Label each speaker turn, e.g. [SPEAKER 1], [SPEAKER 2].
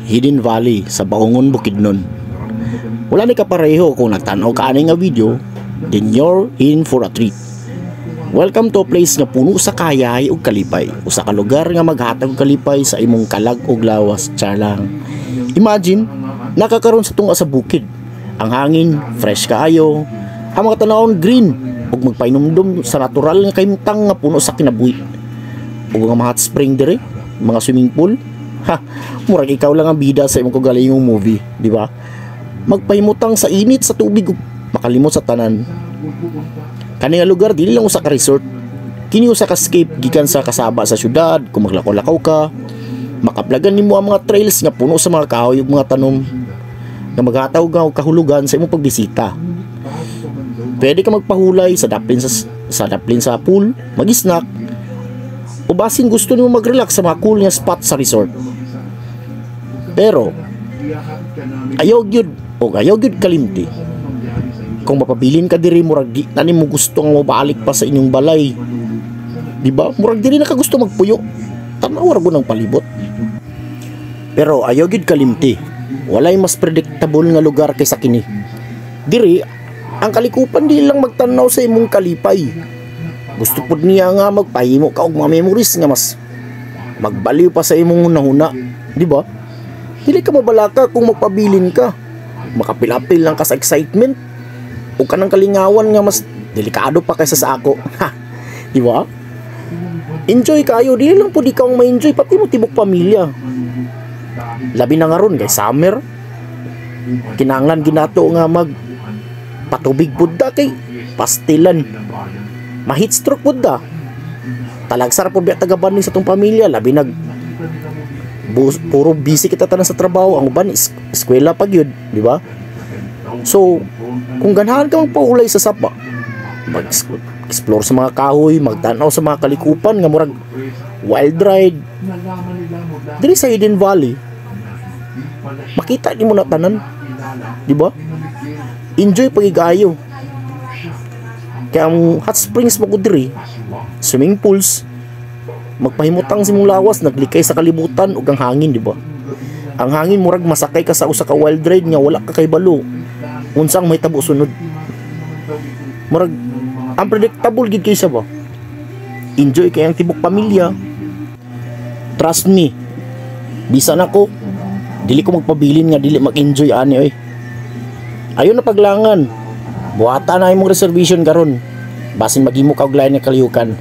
[SPEAKER 1] Hidden Valley sa Baungon, Bukidnon. Wala ni kapareho kung nagtanaw ka ani nga video, then you're in for a treat. Welcome to a place nga puno sa kayay ug kalipay, usa ka lugar nga maghatag og kalipay sa imong kalag ug lawas. Charlang. Imagine, nakakaroon sa tunga sa bukid. Ang hangin fresh kaayo, ang mga tanawon green, ug magpainumdum sa natural nga kahimtang nga puno sa kinabuhi. Ug nga mga hot spring dire, mga swimming pool. Murag ikaw lang ang bida sa imong kagalingong movie, di ba? Magpahimutang sa init sa tubig ug makalimot sa tanan. Kani nga lugar dili lang usa ka resort, kini usa ka escape gikan sa kasaba sa syudad. Kung maglakaw-lakaw ka, makaplagan nimo ang mga trails nga puno sa mga kahoy ug mga tanom nga maghataw og kahulugan sa imong pagbisita. Pwede ka magpahulay sa daplin sa pool, mag-snack, o basin gusto nimo mag-relax sa mga cool nga spot sa resort. Pero ayaw gyud kalimti. Kung mapabilin ka diri, murag di na nimo gusto nga mobalik pa sa inyong balay, di ba? Murag diri na ka gusto magpuyo, tanaw ra ng palibot. Pero ayaw gyud kalimti, walay mas predictable nga lugar kaysa kini. Diri ang kalikupan di lang magtanaw sa imong kalipay, gusto pud niya nga magpahimo ka og mga memories nga mas magbaliw pa sa imong hunahuna, di ba? Dili ka mabalaka kung magpabilin ka, makapilapil lang ka sa excitement o kanang kalingawan nga mas delikado pa kaysa sa ako. Di ba? Enjoy kayo, dili lang pud ikaw ang ma-enjoy, pati mo tibok pamilya. Labi na nga ron kay summer, kinanglan ginato nga mag patubig pud da kay pastilan, ma-heat stroke pud da. Talagsar pud biya tagaban ni sa tong pamilya, labi nag puro busy kita tanan sa trabaho, ang uban eskwela pag yun, di ba? So kung ganahan ka magpaulay sa sapa, mag-explore sa mga kahoy, magtanaw sa mga kalikupan nga murag wild ride diri sa Hidden Valley, makita ni mo na tanan, di ba? Enjoy pagigayo. Kaya ang hot springs mo ko diri, swimming pools, magpahimutang simong lawas, naglikay sa kalibutan ug ang hangin, di ba? Ang hangin murag masakay ka sa usa ka wild ride nga wala ka kay balo, unsang may tabo sunod. Murag unpredictable gid kaysa ba? Enjoy kay ang tibok pamilya. Trust me, bisan ako, dili ko magpabilin nga dili mag-enjoy ani oy. Ayon na paglangan, buhata na imong reservation karon, basin maghimo ka og lain nga kaliyukan.